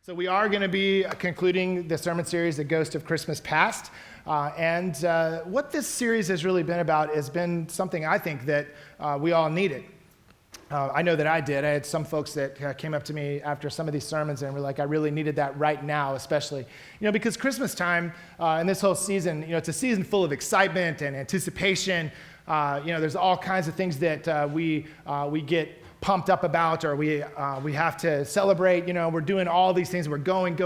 So we are going to be concluding the sermon series, The Ghost of Christmas Past. And what this series has really been about has been something I think that we all needed. I know that I did. I had some folks that came up to me after some of these sermons and were like, I really needed that right now, especially. Because Christmas time and this whole season, it's a season full of excitement and anticipation. There's all kinds of things that we get pumped up about, or we have to celebrate. We're doing all these things. We're going.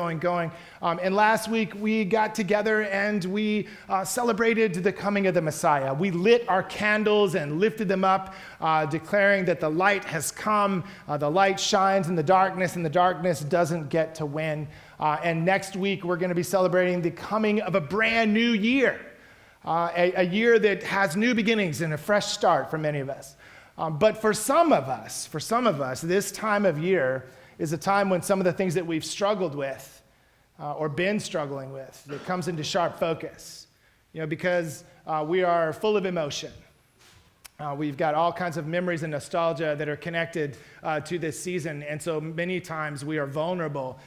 And last week we got together and we celebrated the coming of the Messiah. We lit our candles and lifted them up, declaring that the light has come. The light shines in the darkness, and the darkness doesn't get to win. And next week we're going to be celebrating the coming of a brand new year, a year that has new beginnings and a fresh start for many of us. But for some of us, this time of year is a time when some of the things that we've struggled with or been struggling with, that comes into sharp focus, because we are full of emotion. We've got all kinds of memories and nostalgia that are connected to this season, and so many times we are vulnerable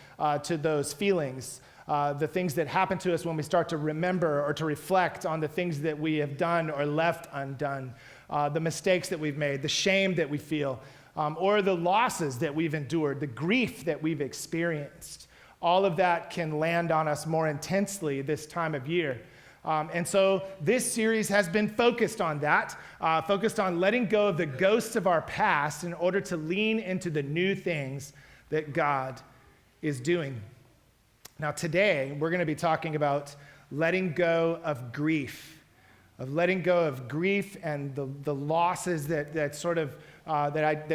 to those feelings, the things that happen to us when we start to remember or to reflect on the things that we have done or left undone. The mistakes that we've made, the shame that we feel, or the losses that we've endured, the grief that we've experienced. All of that can land on us more intensely this time of year. And so this series has been focused on that, focused on letting go of the ghosts of our past in order to lean into the new things that God is doing. Now today, we're going to be talking about letting go of grief. Of letting go of grief and the losses that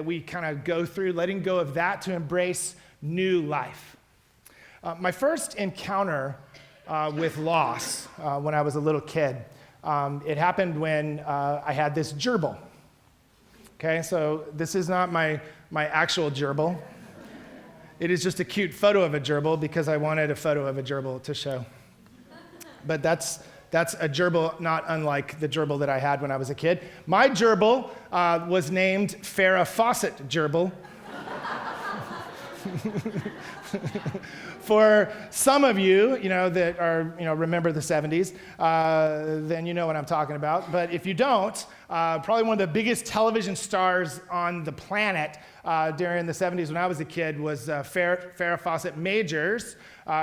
we kind of go through, letting go of that to embrace new life. My first encounter with loss when I was a little kid, it happened when I had this gerbil. Okay, so this is not my actual gerbil. It is just a cute photo of a gerbil because I wanted a photo of a gerbil to show. But that's a gerbil not unlike the gerbil that I had when I was a kid. My gerbil was named Farrah Fawcett Gerbil. For some of you, that are, remember the 70s, then you know what I'm talking about. But if you don't, probably one of the biggest television stars on the planet during the 70s when I was a kid was Farrah Fawcett Majors.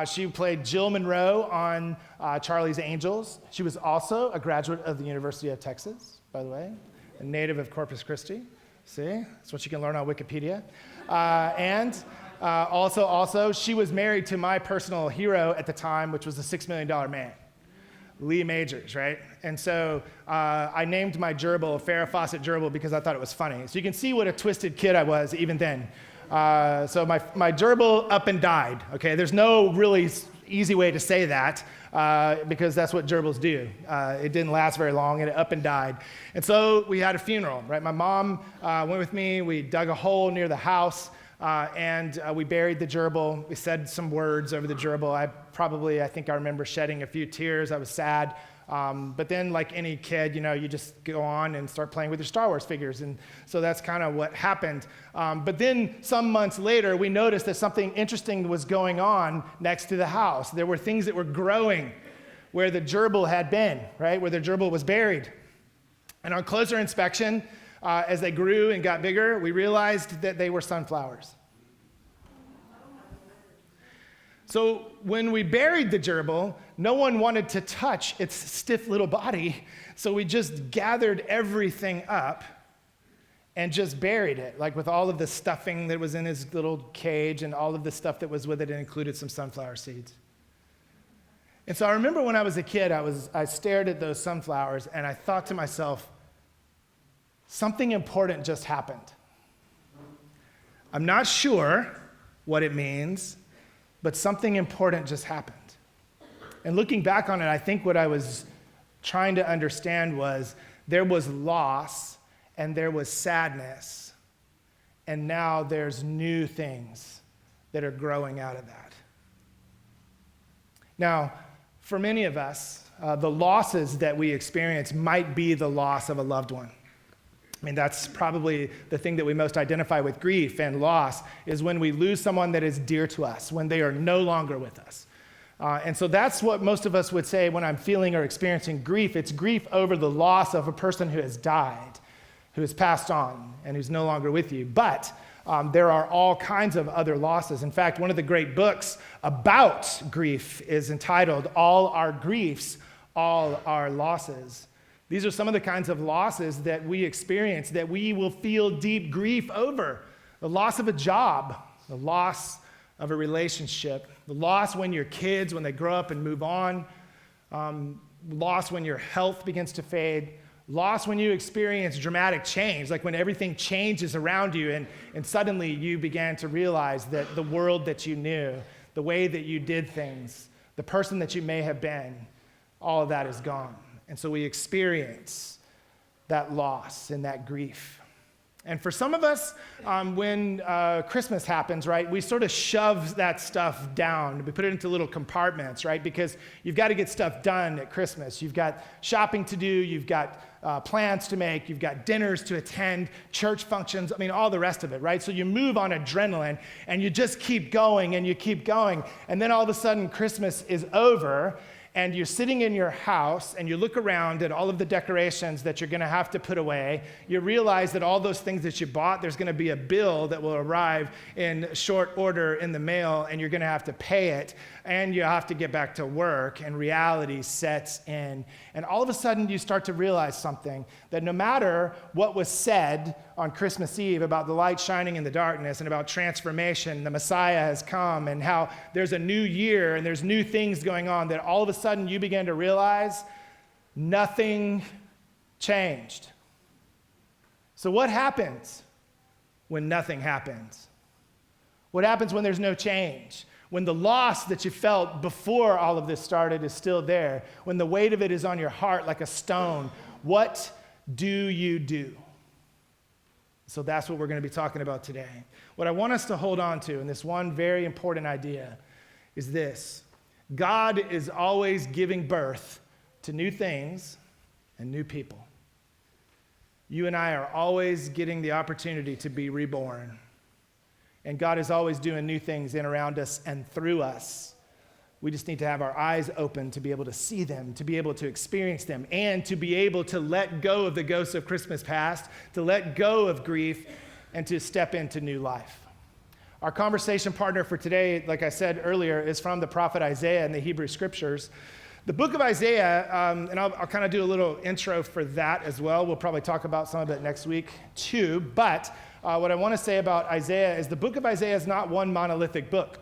She played Jill Monroe on Charlie's Angels. She was also a graduate of the University of Texas, by the way, a native of Corpus Christi. See, that's what you can learn on Wikipedia. Also, she was married to my personal hero at the time, which was the $6 Million Man, Lee Majors, right? And so I named my gerbil Farrah Fawcett Gerbil because I thought it was funny. So you can see what a twisted kid I was even then. So my gerbil up and died, okay? There's no really easy way to say that because that's what gerbils do. It didn't last very long, and it up and died. And so we had a funeral, right? My mom went with me. We dug a hole near the house, and we buried the gerbil. We said some words over the gerbil. I think I remember shedding a few tears. I was sad. But then, like any kid, you just go on and start playing with your Star Wars figures. And so that's kind of what happened. But then some months later, we noticed that something interesting was going on next to the house. There were things that were growing where the gerbil had been, right? Where the gerbil was buried. And on closer inspection, as they grew and got bigger, we realized that they were sunflowers. So when we buried the gerbil, no one wanted to touch its stiff little body, so we just gathered everything up and just buried it, like with all of the stuffing that was in his little cage and all of the stuff that was with it, and included some sunflower seeds. And so I remember when I was a kid, I stared at those sunflowers and I thought to myself, something important just happened. I'm not sure what it means, but something important just happened. And looking back on it, I think what I was trying to understand was there was loss and there was sadness, and now there's new things that are growing out of that. Now, for many of us, the losses that we experience might be the loss of a loved one. I mean, that's probably the thing that we most identify with grief and loss, is when we lose someone that is dear to us, when they are no longer with us. And so that's what most of us would say when I'm feeling or experiencing grief. It's grief over the loss of a person who has died, who has passed on, and who's no longer with you. But there are all kinds of other losses. In fact, one of the great books about grief is entitled All Our Griefs, All Our Losses. These are some of the kinds of losses that we experience that we will feel deep grief over. The loss of a job, the loss of a relationship, the loss when your kids, when they grow up and move on, loss when your health begins to fade, loss when you experience dramatic change, like when everything changes around you and suddenly you began to realize that the world that you knew, the way that you did things, the person that you may have been, all of that is gone. And so we experience that loss and that grief. And for some of us, when Christmas happens, right, we sort of shove that stuff down. We put it into little compartments, right, because you've got to get stuff done at Christmas. You've got shopping to do. You've got plans to make. You've got dinners to attend, church functions. I mean, all the rest of it, right? So you move on adrenaline, and you just keep going, and you keep going. And then all of a sudden, Christmas is over, and you're sitting in your house and you look around at all of the decorations that you're going to have to put away. You realize that all those things that you bought, there's going to be a bill that will arrive in short order in the mail, and you're going to have to pay it, and you have to get back to work, and reality sets in. And all of a sudden you start to realize something, that no matter what was said on Christmas Eve about the light shining in the darkness and about transformation, the Messiah has come, and how there's a new year and there's new things going on, that all of a sudden you begin to realize nothing changed. So what happens when nothing happens? What happens when there's no change? When the loss that you felt before all of this started is still there, when the weight of it is on your heart like a stone, what do you do? So that's what we're going to be talking about today. What I want us to hold on to, and this one very important idea, is this: God is always giving birth to new things and new people. You and I are always getting the opportunity to be reborn. And God is always doing new things in, around us, and through us. We just need to have our eyes open to be able to see them, to be able to experience them, and to be able to let go of the ghosts of Christmas past, to let go of grief, and to step into new life. Our conversation partner for today, like I said earlier, is from the prophet Isaiah in the Hebrew Scriptures. The book of Isaiah, and I'll kind of do a little intro for that as well. We'll probably talk about some of it next week too, but what I want to say about Isaiah is the book of Isaiah is not one monolithic book.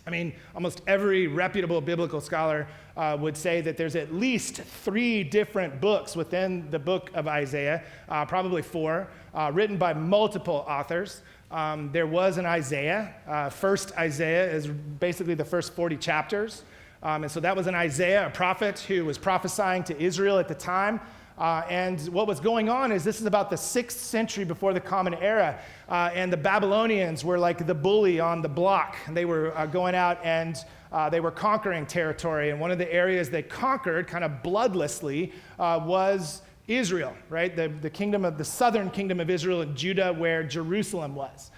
I mean, almost every reputable biblical scholar would say that there's at least 3 different books within the book of Isaiah, probably 4, written by multiple authors. There was an Isaiah. First Isaiah is basically the first 40 chapters. And so that was an Isaiah, a prophet who was prophesying to Israel at the time. And what was going on is this is about the 6th century before the Common Era, and the Babylonians were like the bully on the block. They were going out and they were conquering territory, and one of the areas they conquered kind of bloodlessly was Israel, right? The southern kingdom of Israel and Judah, where Jerusalem was.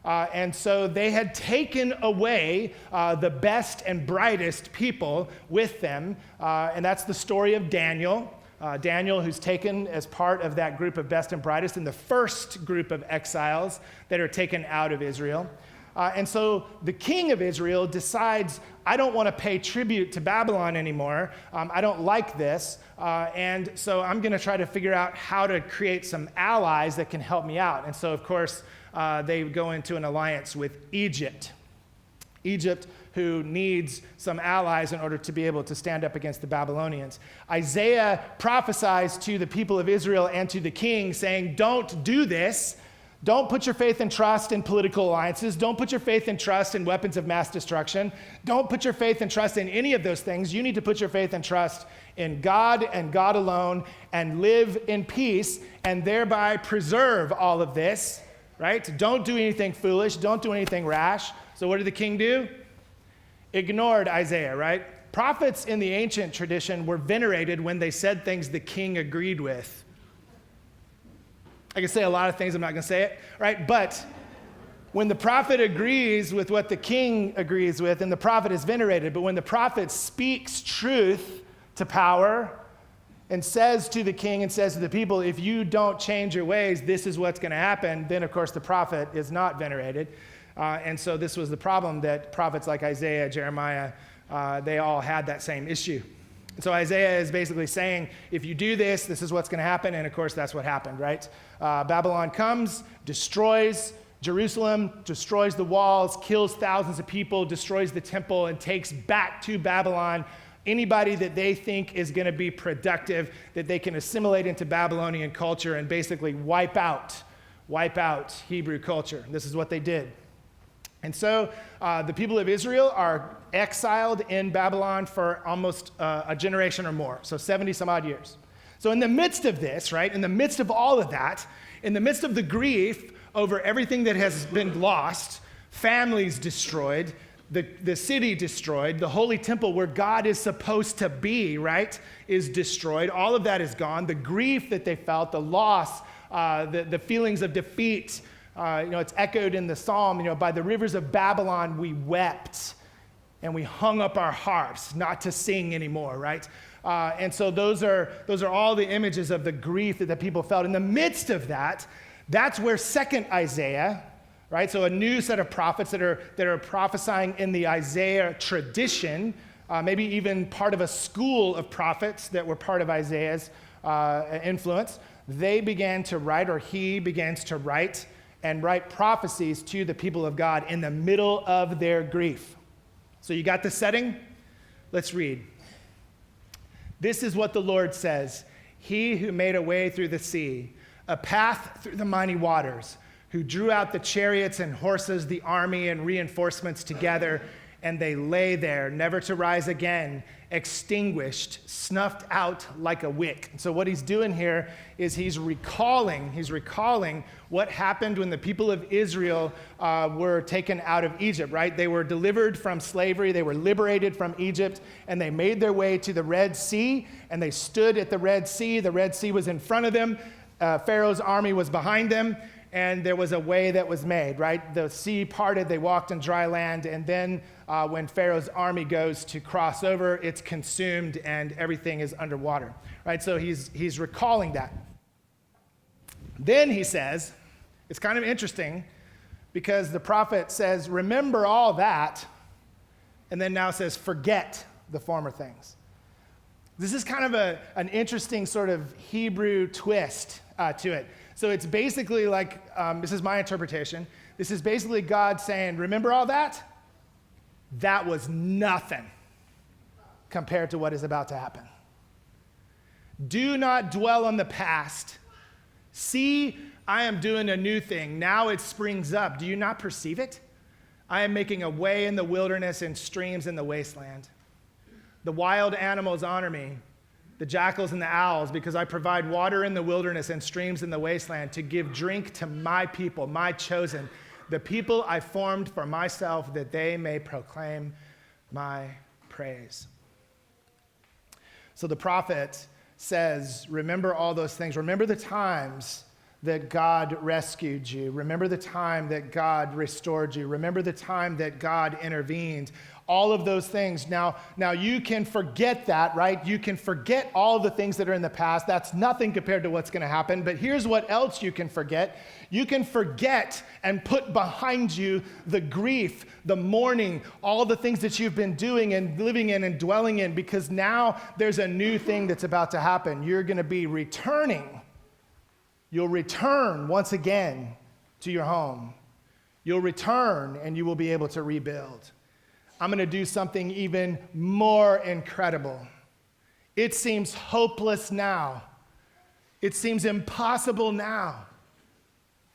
And so they had taken away the best and brightest people with them, and that's the story of Daniel. Daniel, who's taken as part of that group of best and brightest in the first group of exiles that are taken out of Israel. And so the king of Israel decides, I don't want to pay tribute to Babylon anymore. I don't like this. And so I'm going to try to figure out how to create some allies that can help me out. And so, of course, they go into an alliance with Egypt. Egypt, who needs some allies in order to be able to stand up against the Babylonians. Isaiah prophesies to the people of Israel and to the king, saying, don't do this. Don't put your faith and trust in political alliances. Don't put your faith and trust in weapons of mass destruction. Don't put your faith and trust in any of those things. You need to put your faith and trust in God and God alone, and live in peace, and thereby preserve all of this, right? Don't do anything foolish. Don't do anything rash. So what did the king do? Ignored Isaiah, right? Prophets in the ancient tradition were venerated when they said things the king agreed with. I can say a lot of things, I'm not going to say it, right? But when the prophet agrees with what the king agrees with, and the prophet is venerated, but when the prophet speaks truth to power and says to the king and says to the people, if you don't change your ways, this is what's going to happen, then of course the prophet is not venerated. And so this was the problem that prophets like Isaiah, Jeremiah, they all had that same issue. So Isaiah is basically saying, if you do this, this is what's going to happen. And of course, that's what happened, right? Babylon comes, destroys Jerusalem, destroys the walls, kills thousands of people, destroys the temple, and takes back to Babylon anybody that they think is going to be productive, that they can assimilate into Babylonian culture and basically wipe out Hebrew culture. And this is what they did. And so the people of Israel are exiled in Babylon for almost a generation or more, so 70 some odd years. So in the midst of this, right, in the midst of all of that, in the midst of the grief over everything that has been lost, families destroyed, the city destroyed, the holy temple where God is supposed to be, right, is destroyed. All of that is gone. The grief that they felt, the loss, the feelings of defeat, it's echoed in the psalm, by the rivers of Babylon we wept and we hung up our harps not to sing anymore, right? And so those are all the images of the grief that the people felt. In the midst of that, that's where second Isaiah, right? So a new set of prophets that are prophesying in the Isaiah tradition, maybe even part of a school of prophets that were part of Isaiah's influence. They began to write, or he begins to write, and write prophecies to the people of God in the middle of their grief. So you got the setting? Let's read. This is what the Lord says. He who made a way through the sea, a path through the mighty waters, who drew out the chariots and horses, the army and reinforcements together, and they lay there, never to rise again, extinguished, snuffed out like a wick. And so what he's doing here is he's recalling what happened when the people of Israel were taken out of Egypt, right? They were delivered from slavery, they were liberated from Egypt, and they made their way to the Red Sea, and they stood at the Red Sea. The Red Sea was in front of them, Pharaoh's army was behind them, and there was a way that was made, right? The sea parted, they walked on dry land, and then when Pharaoh's army goes to cross over, it's consumed and everything is underwater, right? So he's recalling that. Then he says, it's kind of interesting because the prophet says, remember all that, and then now says, forget the former things. This is kind of an interesting sort of Hebrew twist to it. So it's basically like, this is my interpretation, this is basically God saying, remember all that? That was nothing compared to what is about to happen. Do not dwell on the past. See, I am doing a new thing. Now it springs up. Do you not perceive it? I am making a way in the wilderness and streams in the wasteland. The wild animals honor me, the jackals and the owls, because I provide water in the wilderness and streams in the wasteland to give drink to my people, my chosen, the people I formed for myself, that they may proclaim my praise. So the prophet says, remember all those things. Remember the times that God rescued you. Remember the time that God restored you. Remember the time that God intervened. All of those things. Now you can forget that, right? You can forget all the things that are in the past. That's nothing compared to what's going to happen. But here's what else you can forget. You can forget and put behind you the grief, the mourning, all the things that you've been doing and living in and dwelling in, because now there's a new thing that's about to happen. You're going to be returning. You'll return once again to your home. You'll return and you will be able to rebuild. I'm going to do something even more incredible. It seems hopeless now. It seems impossible now,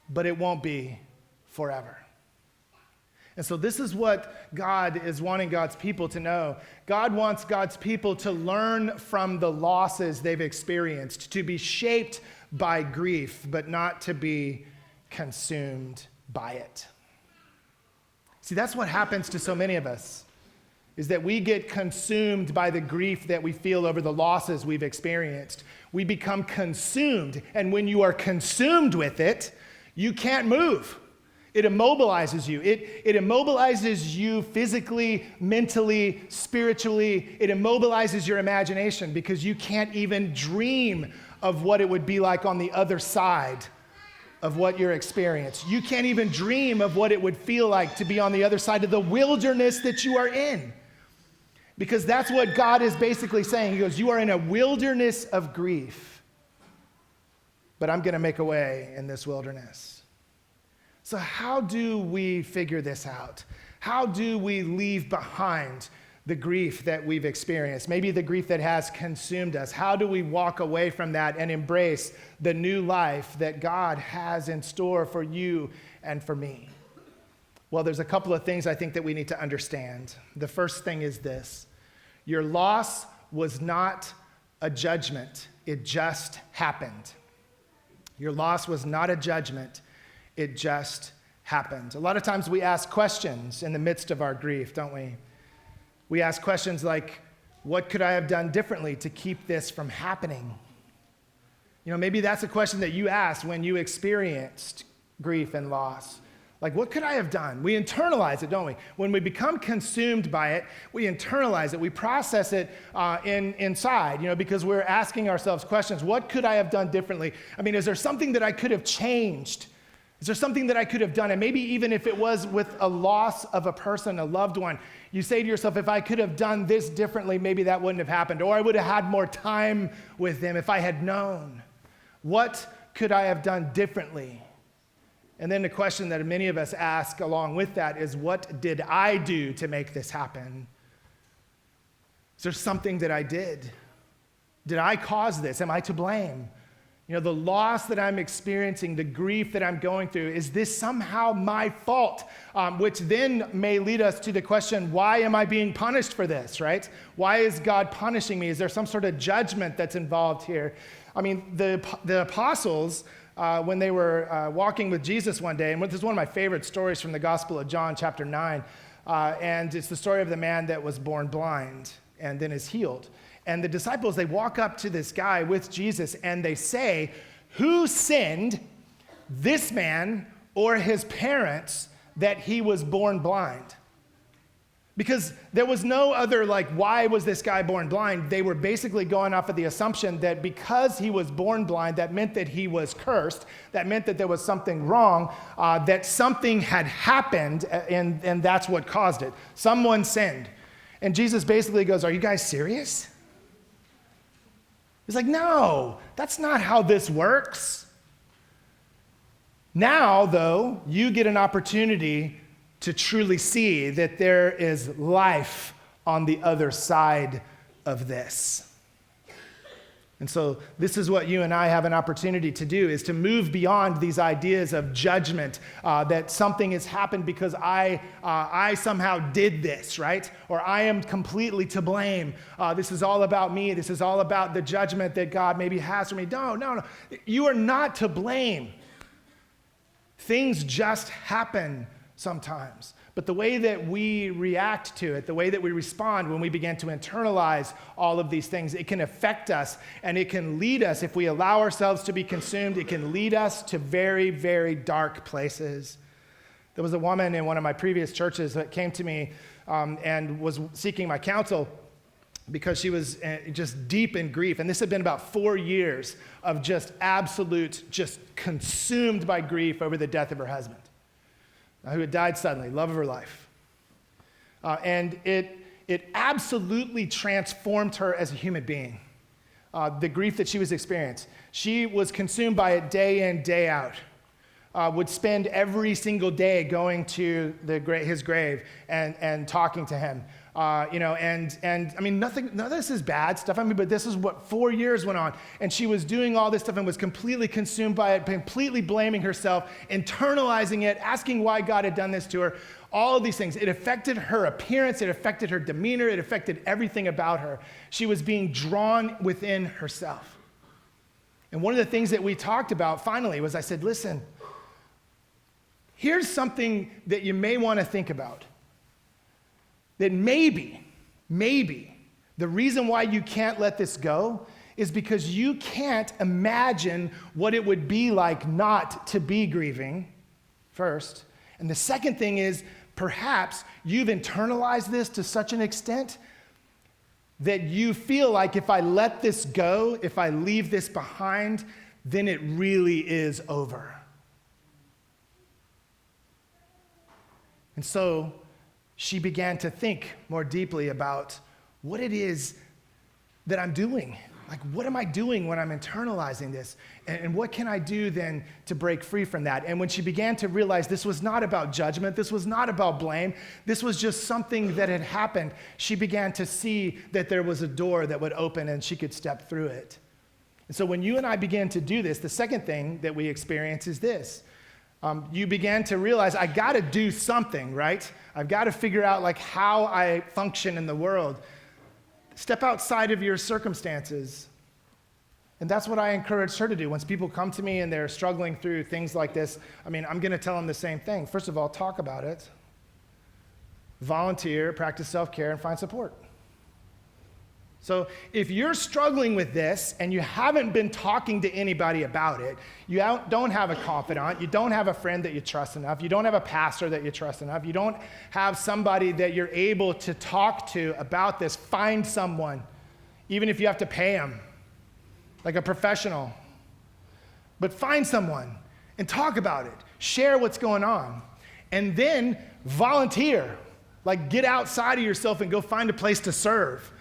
but it won't be forever. And so this is what God is wanting God's people to know. God wants God's people to learn from the losses they've experienced, to be shaped by grief, but not to be consumed by it. See, that's what happens to so many of us, is that we get consumed by the grief that we feel over the losses we've experienced. We become consumed, and when you are consumed with it, you can't move. It immobilizes you. It immobilizes you physically, mentally, spiritually. It immobilizes your imagination because you can't even dream of what it would be like on the other side of what you're experiencing. You can't even dream of what it would feel like to be on the other side of the wilderness that you are in. Because that's what God is basically saying. He goes, you are in a wilderness of grief, but I'm going to make a way in this wilderness. So how do we figure this out? How do we leave behind the grief that we've experienced? Maybe the grief that has consumed us. How do we walk away from that and embrace the new life that God has in store for you and for me? Well, there's a couple of things I think that we need to understand. The first thing is this: your loss was not a judgment, it just happened. Your loss was not a judgment, it just happened. A lot of times we ask questions in the midst of our grief, don't we? We ask questions like, what could I have done differently to keep this from happening? You know, maybe that's a question that you asked when you experienced grief and loss. Like, what could I have done? We internalize it, don't we? When we become consumed by it, we internalize it. We process it inside, because we're asking ourselves questions. What could I have done differently? I mean, is there something that I could have changed? Is there something that I could have done? And maybe even if it was with a loss of a person, a loved one, you say to yourself, if I could have done this differently, maybe that wouldn't have happened. Or I would have had more time with them if I had known. What could I have done differently? And then the question that many of us ask along with that is, what did I do to make this happen? Is there something that I did? Did I cause this? Am I to blame? The loss that I'm experiencing, the grief that I'm going through, is this somehow my fault? Which then may lead us to the question, why am I being punished for this, right? Why is God punishing me? Is there some sort of judgment that's involved here? I mean, the apostles, when they were walking with Jesus one day, and this is one of my favorite stories from the Gospel of John, chapter 9, and it's the story of the man that was born blind and then is healed. And the disciples, they walk up to this guy with Jesus and they say, who sinned, this man or his parents, that he was born blind? Because there was no other, why was this guy born blind? They were basically going off of the assumption that because he was born blind, that meant that he was cursed. That meant that there was something wrong, that something had happened, and that's what caused it. Someone sinned. And Jesus basically goes, are you guys serious? He's like, no, that's not how this works. Now, though, you get an opportunity to truly see that there is life on the other side of this. And so this is what you and I have an opportunity to do, is to move beyond these ideas of judgment, that something has happened because I somehow did this, right? Or I am completely to blame. This is all about me. This is all about the judgment that God maybe has for me. No. You are not to blame. Things just happen sometimes. But the way that we react to it, the way that we respond when we begin to internalize all of these things, it can affect us, and it can lead us, if we allow ourselves to be consumed, it can lead us to very, very dark places. There was a woman in one of my previous churches that came to me and was seeking my counsel because she was just deep in grief. And this had been about 4 years of just absolute, just consumed by grief over the death of her husband, who had died suddenly, love of her life. And it absolutely transformed her as a human being, the grief that she was experiencing. She was consumed by it day in, day out, would spend every single day going to his grave and talking to him. And I mean, none of this is bad stuff. But this is what 4 years went on. And she was doing all this stuff and was completely consumed by it, completely blaming herself, internalizing it, asking why God had done this to her. All of these things. It affected her appearance. It affected her demeanor. It affected everything about her. She was being drawn within herself. And one of the things that we talked about finally was, I said, listen, here's something that you may want to think about. That maybe maybe the reason why you can't let this go is because you can't imagine what it would be like not to be grieving, first. And the second thing is, perhaps you've internalized this to such an extent that you feel like if I let this go, if I leave this behind, then it really is over. And so she began to think more deeply about what it is that I'm doing. Like, what am I doing when I'm internalizing this? And what can I do then to break free from that? And when she began to realize this was not about judgment, this was not about blame, this was just something that had happened, she began to see that there was a door that would open and she could step through it. And so when you and I began to do this, the second thing that we experience is this. You began to realize, I got to do something, right? I've got to figure out like how I function in the world. Step outside of your circumstances. And that's what I encourage her to do. Once people come to me and they're struggling through things like this, I'm going to tell them the same thing. First of all, talk about it. Volunteer, practice self-care, and find support. So if you're struggling with this and you haven't been talking to anybody about it, you don't have a confidant, you don't have a friend that you trust enough, you don't have a pastor that you trust enough, you don't have somebody that you're able to talk to about this, find someone, even if you have to pay them, like a professional. But find someone and talk about it. Share what's going on. And then volunteer. Like, get outside of yourself and go find a place to serve.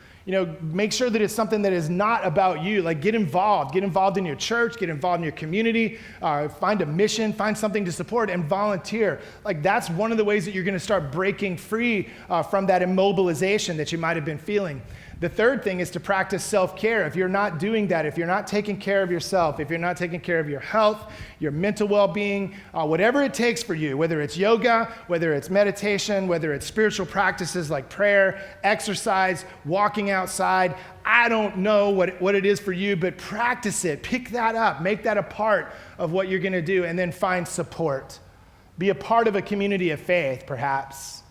Make sure that it's something that is not about you. Like, get involved in your church, get involved in your community, find a mission, find something to support, and volunteer. Like, that's one of the ways that you're going to start breaking free from that immobilization that you might have been feeling. The third thing is to practice self-care. If you're not doing that, if you're not taking care of yourself, if you're not taking care of your health, your mental well-being, whatever it takes for you, whether it's yoga, whether it's meditation, whether it's spiritual practices like prayer, exercise, walking outside, I don't know what it is for you, but practice it. Pick that up. Make that a part of what you're going to do, and then find support. Be a part of a community of faith, perhaps,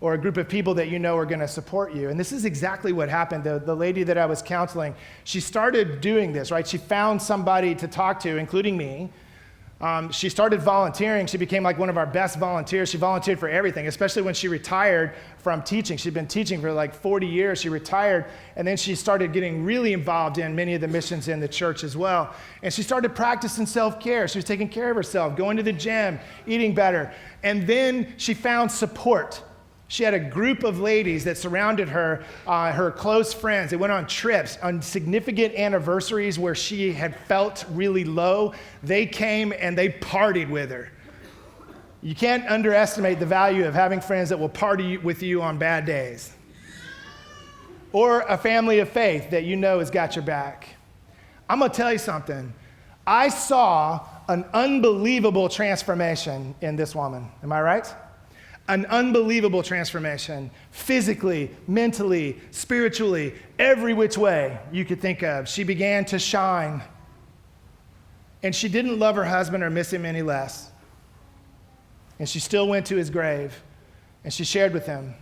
or a group of people that you know are going to support you. And this is exactly what happened. The lady that I was counseling, she started doing this, right? She found somebody to talk to, including me. She started volunteering. She became like one of our best volunteers. She volunteered for everything, especially when she retired from teaching. She'd been teaching for like 40 years. She retired, and then she started getting really involved in many of the missions in the church as well. And she started practicing self-care. She was taking care of herself, going to the gym, eating better. And then she found support. She had a group of ladies that surrounded her, her close friends. They went on trips, on significant anniversaries where she had felt really low. They came and they partied with her. You can't underestimate the value of having friends that will party with you on bad days. Or a family of faith that you know has got your back. I'm going to tell you something. I saw an unbelievable transformation in this woman. Am I right? An unbelievable transformation, physically, mentally, spiritually, every which way you could think of. She began to shine. And she didn't love her husband or miss him any less. And she still went to his grave, and she shared with him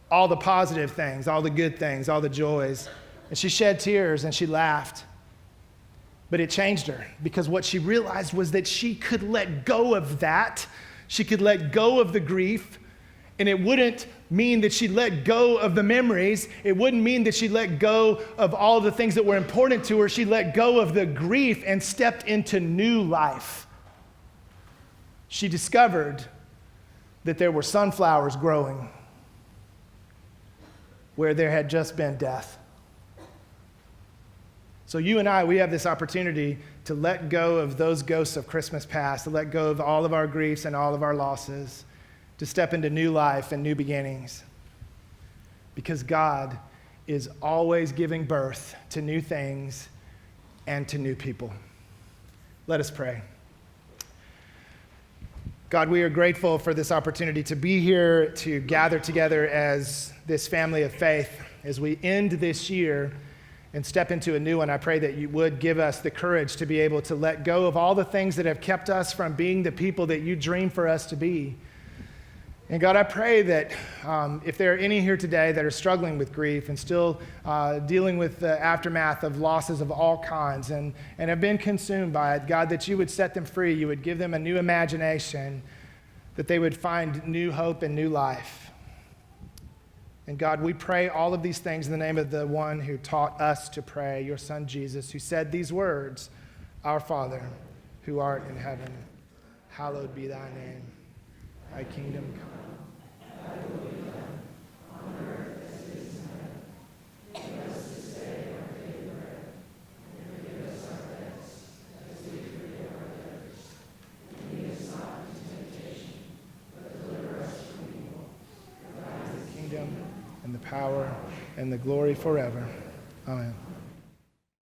all the positive things, all the good things, all the joys. And she shed tears, and she laughed. But it changed her, because what she realized was that she could let go of that. She could let go of the grief, and it wouldn't mean that she let go of the memories. It wouldn't mean that she let go of all the things that were important to her. She let go of the grief and stepped into new life. She discovered that there were sunflowers growing where there had just been death. So you and I, we have this opportunity to let go of those ghosts of Christmas past, to let go of all of our griefs and all of our losses, to step into new life and new beginnings. Because God is always giving birth to new things and to new people. Let us pray. God, we are grateful for this opportunity to be here, to gather together as this family of faith as we end this year and step into a new one. I pray that you would give us the courage to be able to let go of all the things that have kept us from being the people that you dream for us to be. And God, I pray that if there are any here today that are struggling with grief and still dealing with the aftermath of losses of all kinds and have been consumed by it, God, that you would set them free, you would give them a new imagination, that they would find new hope and new life. And God, we pray all of these things in the name of the one who taught us to pray, your Son Jesus, who said these words, "Our Father, who art in heaven, hallowed be thy name. Thy kingdom come. Thy will be done, on earth as it is in heaven. Give us this day our daily bread, and forgive us our debts, as we forgive our debtors. And lead us not into temptation, but deliver us from evil. For thine is the kingdom, and the power, and the glory forever. Amen.